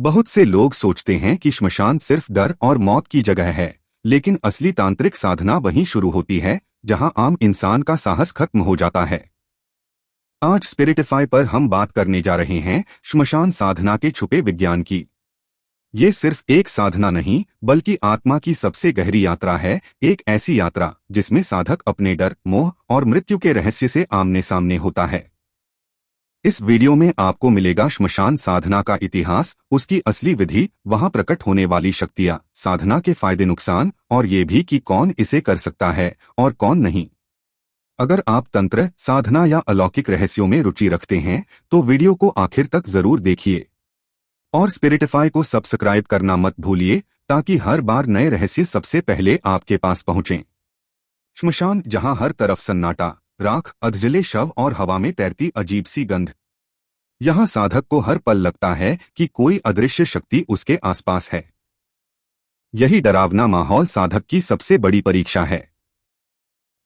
बहुत से लोग सोचते हैं कि श्मशान सिर्फ डर और मौत की जगह है, लेकिन असली तांत्रिक साधना वहीं शुरू होती है जहां आम इंसान का साहस खत्म हो जाता है। आज स्पिरिटिफाई पर हम बात करने जा रहे हैं श्मशान साधना के छुपे विज्ञान की। ये सिर्फ एक साधना नहीं, बल्कि आत्मा की सबसे गहरी यात्रा है, एक ऐसी यात्रा जिसमें साधक अपने डर, मोह और मृत्यु के रहस्य से आमने सामने होता है। इस वीडियो में आपको मिलेगा श्मशान साधना का इतिहास, उसकी असली विधि, वहां प्रकट होने वाली शक्तियां, साधना के फायदे नुकसान और ये भी कि कौन इसे कर सकता है और कौन नहीं। अगर आप तंत्र, साधना या अलौकिक रहस्यों में रुचि रखते हैं तो वीडियो को आखिर तक जरूर देखिए और स्पिरिटिफाई को सब्सक्राइब करना मत भूलिए ताकि हर बार नए रहस्य सबसे पहले आपके पास पहुंचें। श्मशान, जहां हर तरफ सन्नाटा, राख, अधजले शव और हवा में तैरती अजीब सी गंध। यहां साधक को हर पल लगता है कि कोई अदृश्य शक्ति उसके आसपास है। यही डरावना माहौल साधक की सबसे बड़ी परीक्षा है।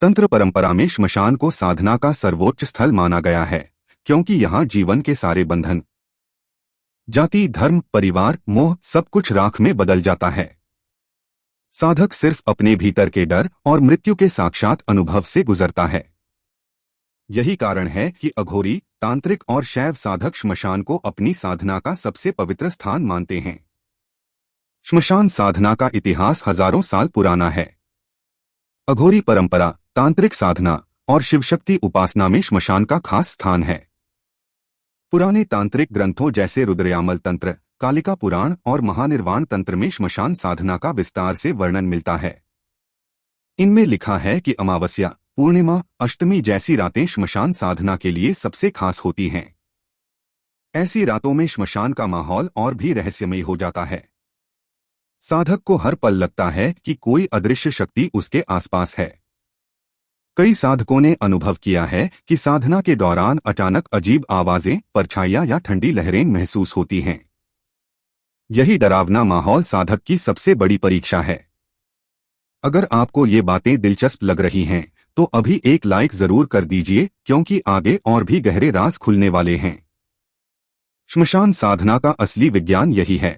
तंत्र परंपरा में श्मशान को साधना का सर्वोच्च स्थल माना गया है, क्योंकि यहां जीवन के सारे बंधन, जाति, धर्म, परिवार, मोह, सब कुछ राख में बदल जाता है। साधक सिर्फ अपने भीतर के डर और मृत्यु के साक्षात अनुभव से गुजरता है। यही कारण है कि अघोरी, तांत्रिक और शैव साधक श्मशान को अपनी साधना का सबसे पवित्र स्थान मानते हैं। श्मशान साधना का इतिहास हजारों साल पुराना है। अघोरी परंपरा, तांत्रिक साधना और शिवशक्ति उपासना में श्मशान का खास स्थान है। पुराने तांत्रिक ग्रंथों जैसे रुद्रयामल तंत्र, कालिका पुराण और महानिर्वाण तंत्र में श्मशान साधना का विस्तार से वर्णन मिलता है। इनमें लिखा है कि अमावस्या, पूर्णिमा, अष्टमी जैसी रातें श्मशान साधना के लिए सबसे खास होती हैं। ऐसी रातों में श्मशान का माहौल और भी रहस्यमय हो जाता है। साधक को हर पल लगता है कि कोई अदृश्य शक्ति उसके आसपास है। कई साधकों ने अनुभव किया है कि साधना के दौरान अचानक अजीब आवाजें, परछाइयां या ठंडी लहरें महसूस होती हैं। यही डरावना माहौल साधक की सबसे बड़ी परीक्षा है। अगर आपको ये बातें दिलचस्प लग रही हैं तो अभी एक लाइक जरूर कर दीजिए, क्योंकि आगे और भी गहरे राज खुलने वाले हैं। श्मशान साधना का असली विज्ञान यही है,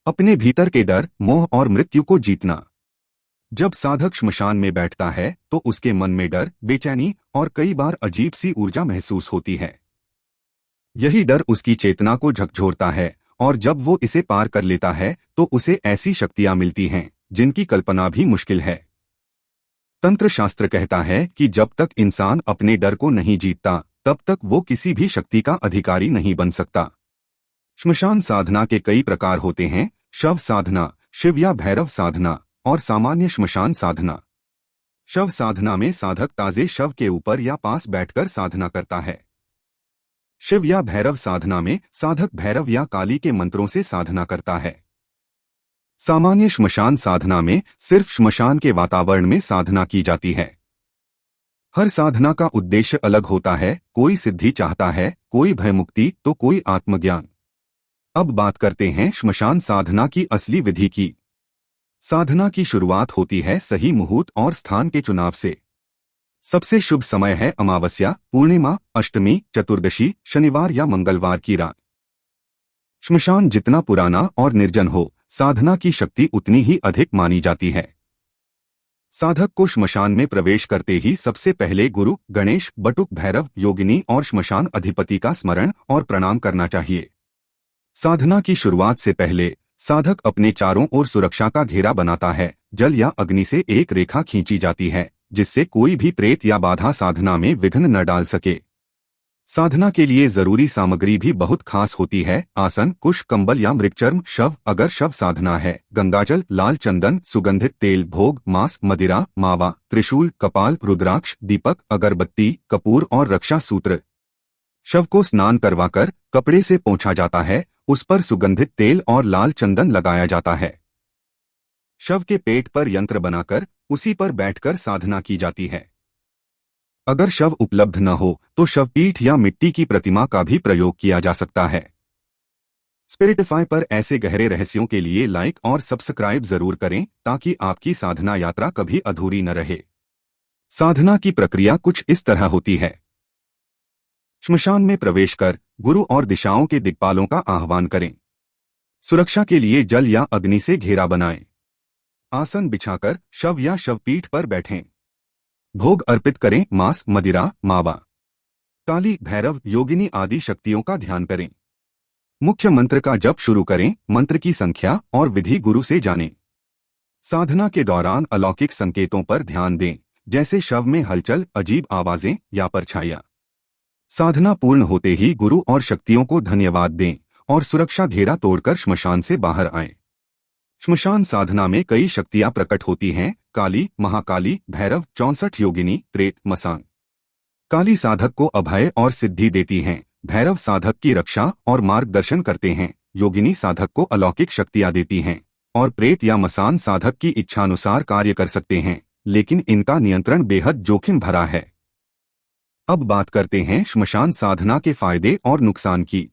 अपने भीतर के डर, मोह और मृत्यु को जीतना। जब साधक श्मशान में बैठता है तो उसके मन में डर, बेचैनी और कई बार अजीब सी ऊर्जा महसूस होती है। यही डर उसकी चेतना को झकझोरता है और जब वो इसे पार कर लेता है तो उसे ऐसी शक्तियां मिलती हैं जिनकी कल्पना भी मुश्किल है। तंत्र शास्त्र कहता है कि जब तक इंसान अपने डर को नहीं जीतता तब तक वो किसी भी शक्ति का अधिकारी नहीं बन सकता। श्मशान साधना के कई प्रकार होते हैं: शव साधना, शिव या भैरव साधना और सामान्य श्मशान साधना। शव साधना में साधक ताजे शव के ऊपर या पास बैठकर साधना करता है। शिव या भैरव साधना में साधक भैरव या काली के मंत्रों से साधना करता है। सामान्य श्मशान साधना में सिर्फ श्मशान के वातावरण में साधना की जाती है। हर साधना का उद्देश्य अलग होता है, कोई सिद्धि चाहता है, कोई भयमुक्ति तो कोई आत्मज्ञान। अब बात करते हैं श्मशान साधना की असली विधि की। साधना की शुरुआत होती है सही मुहूर्त और स्थान के चुनाव से। सबसे शुभ समय है अमावस्या, पूर्णिमा, अष्टमी, चतुर्दशी, शनिवार या मंगलवार की रात। श्मशान जितना पुराना और निर्जन हो, साधना की शक्ति उतनी ही अधिक मानी जाती है। साधक को श्मशान में प्रवेश करते ही सबसे पहले गुरु, गणेश, बटुक, भैरव, योगिनी और श्मशान अधिपति का स्मरण और प्रणाम करना चाहिए। साधना की शुरुआत से पहले साधक अपने चारों ओर सुरक्षा का घेरा बनाता है। जल या अग्नि से एक रेखा खींची जाती है जिससे कोई भी प्रेत या बाधा साधना में विघ्न न डाल सके। साधना के लिए जरूरी सामग्री भी बहुत खास होती है: आसन, कुश, कंबल या मृगचर्म। शव, अगर शव साधना है, गंगाजल, लाल चंदन, सुगंधित तेल, भोग, मांस, मदिरा, मावा, त्रिशूल, कपाल, रुद्राक्ष, दीपक, अगरबत्ती, कपूर और रक्षा सूत्र। शव को स्नान करवाकर कपड़े से पोंछा जाता है, उस पर सुगंधित तेल और लाल चंदन लगाया जाता है। शव के पेट पर यंत्र बनाकर उसी पर बैठकर साधना की जाती है। अगर शव उपलब्ध न हो तो शवपीठ या मिट्टी की प्रतिमा का भी प्रयोग किया जा सकता है। स्पिरिटिफाई पर ऐसे गहरे रहस्यों के लिए लाइक और सब्सक्राइब जरूर करें ताकि आपकी साधना यात्रा कभी अधूरी न रहे। साधना की प्रक्रिया कुछ इस तरह होती है। श्मशान में प्रवेश कर गुरु और दिशाओं के दिक्पालों का आह्वान करें। सुरक्षा के लिए जल या अग्नि से घेरा बनाएं। आसन बिछाकर शव या शवपीठ पर बैठें। भोग अर्पित करें, मांस, मदिरा, मावा, काली, भैरव, योगिनी आदि शक्तियों का ध्यान करें। मुख्य मंत्र का जप शुरू करें। मंत्र की संख्या और विधि गुरु से जानें। साधना के दौरान अलौकिक संकेतों पर ध्यान दें, जैसे शव में हलचल, अजीब आवाजें या परछाइयां। साधना पूर्ण होते ही गुरु और शक्तियों को धन्यवाद दें और सुरक्षा घेरा तोड़कर श्मशान से बाहर आएं। श्मशान साधना में कई शक्तियां प्रकट होती हैं: काली, महाकाली, भैरव, 64 योगिनी, प्रेत, मसांग। काली साधक को अभय और सिद्धि देती हैं। भैरव साधक की रक्षा और मार्गदर्शन करते हैं। योगिनी साधक को अलौकिक शक्तियां देती हैं और प्रेत या मसान साधक की इच्छानुसार कार्य कर सकते हैं, लेकिन इनका नियंत्रण बेहद जोखिम भरा है। अब बात करते हैं श्मशान साधना के फायदे और नुकसान की।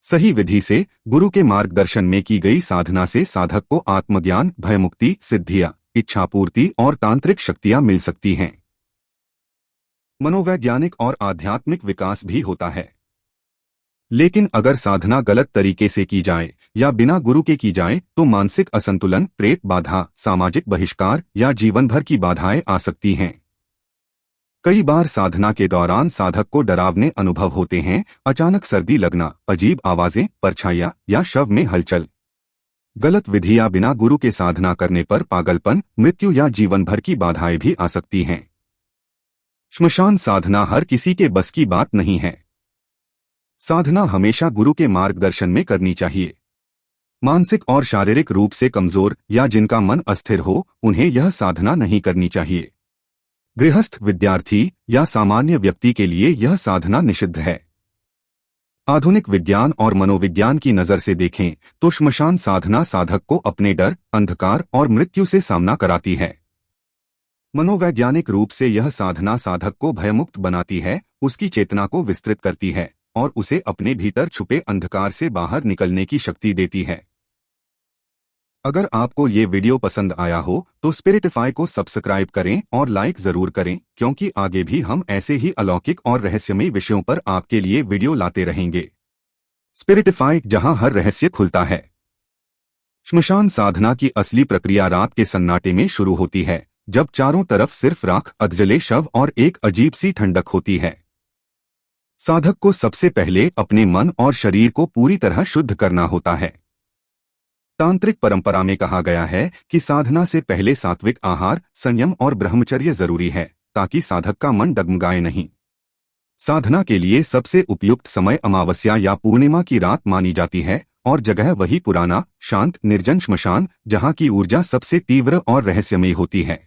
सही विधि से गुरु के मार्गदर्शन में की गई साधना से साधक को आत्मज्ञान, भयमुक्ति, सिद्धियां, इच्छापूर्ति और तांत्रिक शक्तियां मिल सकती हैं। मनोवैज्ञानिक और आध्यात्मिक विकास भी होता है। लेकिन अगर साधना गलत तरीके से की जाए या बिना गुरु के की जाए तो मानसिक असंतुलन, प्रेत बाधा, सामाजिक बहिष्कार या जीवन भर की बाधाएं आ सकती हैं। कई बार साधना के दौरान साधक को डरावने अनुभव होते हैं। अचानक सर्दी लगना, अजीब आवाजें, परछाइयां या शव में हलचल। गलत विधि या बिना गुरु के साधना करने पर पागलपन, मृत्यु या जीवन भर की बाधाएं भी आ सकती हैं। श्मशान साधना हर किसी के बस की बात नहीं है। साधना हमेशा गुरु के मार्गदर्शन में करनी चाहिए। मानसिक और शारीरिक रूप से कमजोर या जिनका मन अस्थिर हो, उन्हें यह साधना नहीं करनी चाहिए। गृहस्थ, विद्यार्थी या सामान्य व्यक्ति के लिए यह साधना निषिद्ध है। आधुनिक विज्ञान और मनोविज्ञान की नजर से देखें तो श्मशान साधना साधक को अपने डर, अंधकार और मृत्यु से सामना कराती है। मनोवैज्ञानिक रूप से यह साधना साधक को भयमुक्त बनाती है, उसकी चेतना को विस्तृत करती है और उसे अपने भीतर छुपे अंधकार से बाहर निकलने की शक्ति देती है। अगर आपको ये वीडियो पसंद आया हो तो स्पिरिटिफाई को सब्सक्राइब करें और लाइक जरूर करें, क्योंकि आगे भी हम ऐसे ही अलौकिक और रहस्यमयी विषयों पर आपके लिए वीडियो लाते रहेंगे। स्पिरिटिफाई, जहां हर रहस्य खुलता है। श्मशान साधना की असली प्रक्रिया रात के सन्नाटे में शुरू होती है, जब चारों तरफ सिर्फ राख, अधजले शव और एक अजीब सी ठंडक होती है। साधक को सबसे पहले अपने मन और शरीर को पूरी तरह शुद्ध करना होता है। तांत्रिक परंपरा में कहा गया है कि साधना से पहले सात्विक आहार, संयम और ब्रह्मचर्य जरूरी है, ताकि साधक का मन डगमगाए नहीं। साधना के लिए सबसे उपयुक्त समय अमावस्या या पूर्णिमा की रात मानी जाती है और जगह वही पुराना, शांत, निर्जन श्मशान, जहां की ऊर्जा सबसे तीव्र और रहस्यमयी होती है।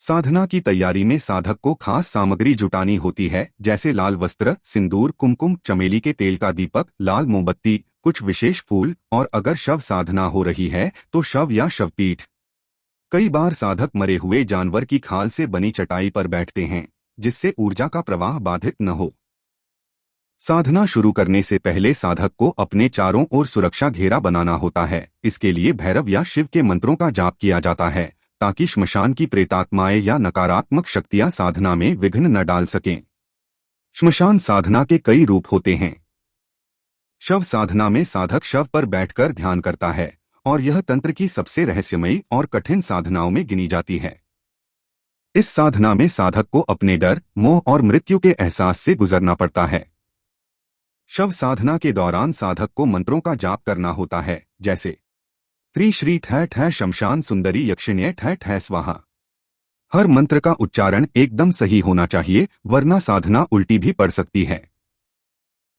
साधना की तैयारी में साधक को खास सामग्री जुटानी होती है, जैसे लाल वस्त्र, सिंदूर, कुमकुम, चमेली के तेल का दीपक, लाल मोमबत्ती, कुछ विशेष फूल और अगर शव साधना हो रही है तो शव या शवपीठ। कई बार साधक मरे हुए जानवर की खाल से बनी चटाई पर बैठते हैं, जिससे ऊर्जा का प्रवाह बाधित न हो। साधना शुरू करने से पहले साधक को अपने चारों ओर सुरक्षा घेरा बनाना होता है। इसके लिए भैरव या शिव के मंत्रों का जाप किया जाता है, ताकि श्मशान की प्रेतात्माएं या नकारात्मक शक्तियां साधना में विघ्न न डाल सकें। श्मशान साधना के कई रूप होते हैं। शव साधना में साधक शव पर बैठकर ध्यान करता है और यह तंत्र की सबसे रहस्यमयी और कठिन साधनाओं में गिनी जाती है। इस साधना में साधक को अपने डर, मोह और मृत्यु के एहसास से गुजरना पड़ता है। शव साधना के दौरान साधक को मंत्रों का जाप करना होता है, जैसे त्रि श्री ठय ठय शमशान सुंदरी यक्षिण्य ठय ठय स्वाहा। हर मंत्र का उच्चारण एकदम सही होना चाहिए, वरना साधना उल्टी भी पड़ सकती है।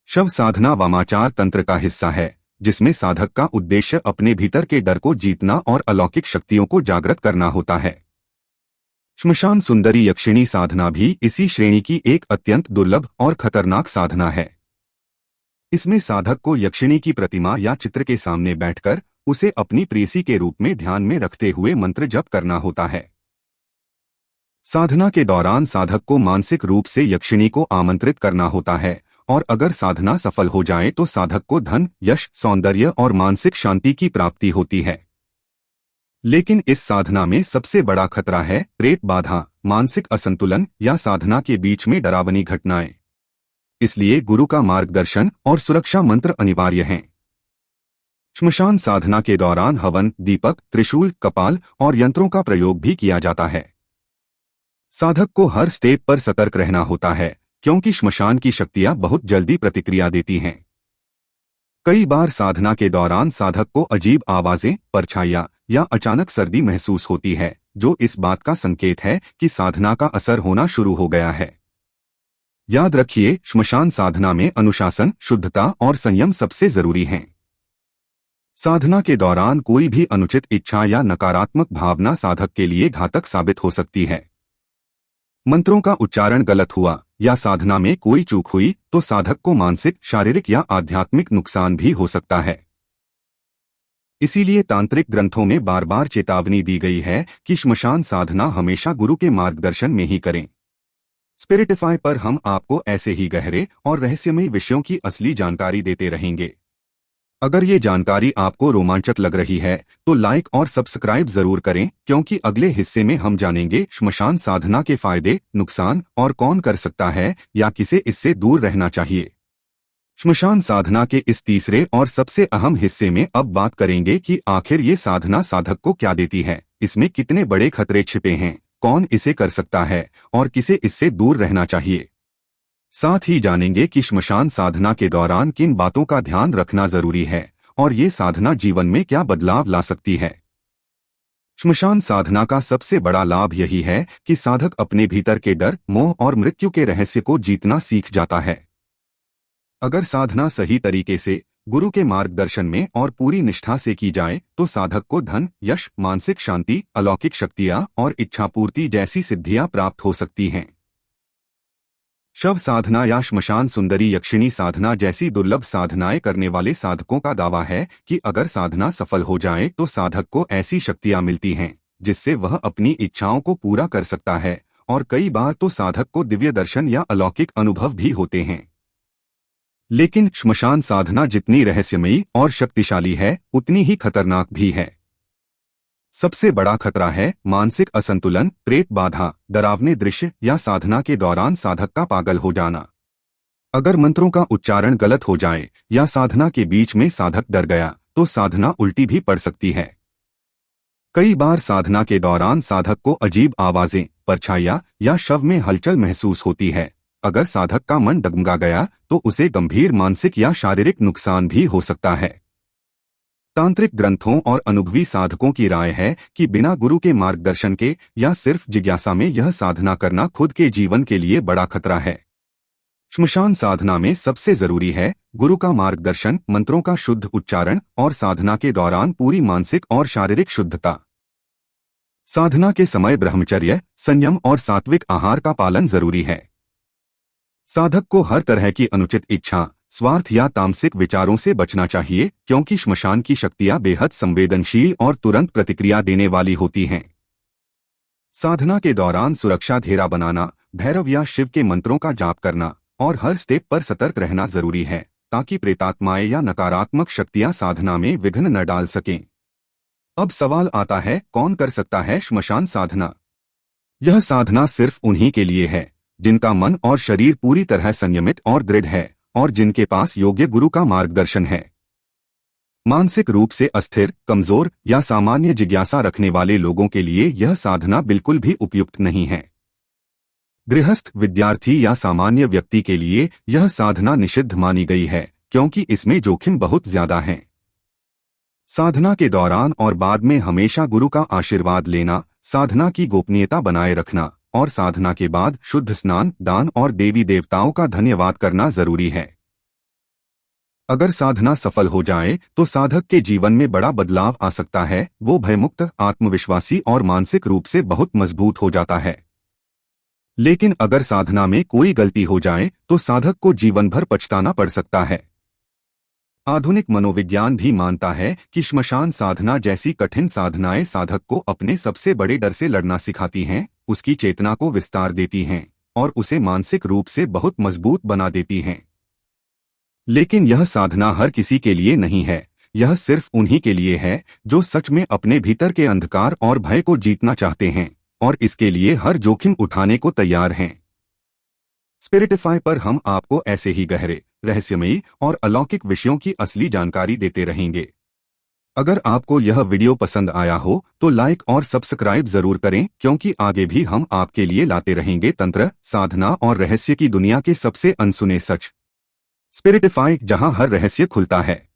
शव साधना वामाचार तंत्र का हिस्सा है, जिसमें साधक का उद्देश्य अपने भीतर के डर को जीतना और अलौकिक शक्तियों को जागृत करना होता है। श्मशान सुंदरी यक्षिणी साधना भी इसी श्रेणी की एक अत्यंत दुर्लभ और खतरनाक साधना है। इसमें साधक को यक्षिणी की प्रतिमा या चित्र के सामने बैठकर उसे अपनी प्रेयसी के रूप में ध्यान में रखते हुए मंत्र जप करना होता है। साधना के दौरान साधक को मानसिक रूप से यक्षिणी को आमंत्रित करना होता है और अगर साधना सफल हो जाए तो साधक को धन, यश, सौंदर्य और मानसिक शांति की प्राप्ति होती है। लेकिन इस साधना में सबसे बड़ा खतरा है प्रेत बाधा, मानसिक असंतुलन या साधना के बीच में डरावनी घटनाएं। इसलिए गुरु का मार्गदर्शन और सुरक्षा मंत्र अनिवार्य हैं। श्मशान साधना के दौरान हवन, दीपक, त्रिशूल, कपाल और यंत्रों का प्रयोग भी किया जाता है। साधक को हर स्टेप पर सतर्क रहना होता है, क्योंकि श्मशान की शक्तियां बहुत जल्दी प्रतिक्रिया देती हैं। कई बार साधना के दौरान साधक को अजीब आवाजें, परछाइयां या अचानक सर्दी महसूस होती है, जो इस बात का संकेत है कि साधना का असर होना शुरू हो गया है। याद रखिए, श्मशान साधना में अनुशासन, शुद्धता और संयम सबसे जरूरी हैं। साधना के दौरान कोई भी अनुचित इच्छा या नकारात्मक भावना साधक के लिए घातक साबित हो सकती है। मंत्रों का उच्चारण गलत हुआ या साधना में कोई चूक हुई तो साधक को मानसिक, शारीरिक या आध्यात्मिक नुकसान भी हो सकता है। इसीलिए तांत्रिक ग्रंथों में बार बार चेतावनी दी गई है कि श्मशान साधना हमेशा गुरु के मार्गदर्शन में ही करें। स्पिरिटिफाई पर हम आपको ऐसे ही गहरे और रहस्यमयी विषयों की असली जानकारी देते रहेंगे। अगर ये जानकारी आपको रोमांचक लग रही है तो लाइक और सब्सक्राइब जरूर करें, क्योंकि अगले हिस्से में हम जानेंगे श्मशान साधना के फायदे, नुकसान और कौन कर सकता है या किसे इससे दूर रहना चाहिए। श्मशान साधना के इस तीसरे और सबसे अहम हिस्से में अब बात करेंगे कि आखिर ये साधना साधक को क्या देती है, इसमें कितने बड़े खतरे छिपे हैं, कौन इसे कर सकता है और किसे इससे दूर रहना चाहिए। साथ ही जानेंगे कि श्मशान साधना के दौरान किन बातों का ध्यान रखना जरूरी है और ये साधना जीवन में क्या बदलाव ला सकती है। श्मशान साधना का सबसे बड़ा लाभ यही है कि साधक अपने भीतर के डर, मोह और मृत्यु के रहस्य को जीतना सीख जाता है। अगर साधना सही तरीके से, गुरु के मार्गदर्शन में और पूरी निष्ठा से की जाए तो साधक को धन, यश, मानसिक शांति, अलौकिक शक्तियां और इच्छापूर्ति जैसी सिद्धियां प्राप्त हो सकती हैं। शव साधना या श्मशान सुंदरी यक्षिणी साधना जैसी दुर्लभ साधनाएं करने वाले साधकों का दावा है कि अगर साधना सफल हो जाए तो साधक को ऐसी शक्तियां मिलती हैं जिससे वह अपनी इच्छाओं को पूरा कर सकता है, और कई बार तो साधक को दिव्य दर्शन या अलौकिक अनुभव भी होते हैं। लेकिन श्मशान साधना जितनी रहस्यमयी और शक्तिशाली है, उतनी ही खतरनाक भी है। सबसे बड़ा खतरा है मानसिक असंतुलन, प्रेत बाधा, डरावने दृश्य या साधना के दौरान साधक का पागल हो जाना। अगर मंत्रों का उच्चारण गलत हो जाए या साधना के बीच में साधक डर गया तो साधना उल्टी भी पड़ सकती है। कई बार साधना के दौरान साधक को अजीब आवाजें, परछाइयां या शव में हलचल महसूस होती है। अगर साधक का मन डगमगा गया तो उसे गंभीर मानसिक या शारीरिक नुकसान भी हो सकता है। तांत्रिक ग्रंथों और अनुभवी साधकों की राय है कि बिना गुरु के मार्गदर्शन के या सिर्फ जिज्ञासा में यह साधना करना खुद के जीवन के लिए बड़ा खतरा है। श्मशान साधना में सबसे जरूरी है गुरु का मार्गदर्शन, मंत्रों का शुद्ध उच्चारण और साधना के दौरान पूरी मानसिक और शारीरिक शुद्धता। साधना के समय ब्रह्मचर्य, संयम और सात्विक आहार का पालन जरूरी है। साधक को हर तरह की अनुचित इच्छा, स्वार्थ या तामसिक विचारों से बचना चाहिए, क्योंकि श्मशान की शक्तियां बेहद संवेदनशील और तुरंत प्रतिक्रिया देने वाली होती हैं। साधना के दौरान सुरक्षा घेरा बनाना, भैरव या शिव के मंत्रों का जाप करना और हर स्टेप पर सतर्क रहना जरूरी है, ताकि प्रेतात्माएं या नकारात्मक शक्तियां साधना में विघ्न न डाल सकें। अब सवाल आता है, कौन कर सकता है श्मशान साधना? यह साधना सिर्फ उन्हीं के लिए है जिनका मन और शरीर पूरी तरह संयमित और दृढ़ है और जिनके पास योग्य गुरु का मार्गदर्शन है। मानसिक रूप से अस्थिर, कमजोर या सामान्य जिज्ञासा रखने वाले लोगों के लिए यह साधना बिल्कुल भी उपयुक्त नहीं है। गृहस्थ, विद्यार्थी या सामान्य व्यक्ति के लिए यह साधना निषिद्ध मानी गई है, क्योंकि इसमें जोखिम बहुत ज्यादा है। साधना के दौरान और बाद में हमेशा गुरु का आशीर्वाद लेना, साधना की गोपनीयता बनाए रखना और साधना के बाद शुद्ध स्नान, दान और देवी देवताओं का धन्यवाद करना जरूरी है। अगर साधना सफल हो जाए तो साधक के जीवन में बड़ा बदलाव आ सकता है। वो भयमुक्त, आत्मविश्वासी और मानसिक रूप से बहुत मजबूत हो जाता है। लेकिन अगर साधना में कोई गलती हो जाए तो साधक को जीवन भर पछताना पड़ सकता है। आधुनिक मनोविज्ञान भी मानता है कि श्मशान साधना जैसी कठिन साधनाएं साधक को अपने सबसे बड़े डर से लड़ना सिखाती हैं, उसकी चेतना को विस्तार देती हैं और उसे मानसिक रूप से बहुत मजबूत बना देती हैं। लेकिन यह साधना हर किसी के लिए नहीं है। यह सिर्फ उन्हीं के लिए है जो सच में अपने भीतर के अंधकार और भय को जीतना चाहते हैं और इसके लिए हर जोखिम उठाने को तैयार हैं। स्पिरिटिफाई पर हम आपको ऐसे ही गहरे, रहस्यमयी और अलौकिक विषयों की असली जानकारी देते रहेंगे। अगर आपको यह वीडियो पसंद आया हो तो लाइक और सब्सक्राइब जरूर करें, क्योंकि आगे भी हम आपके लिए लाते रहेंगे तंत्र, साधना और रहस्य की दुनिया के सबसे अनसुने सच। स्पिरिटिफाई, जहां हर रहस्य खुलता है।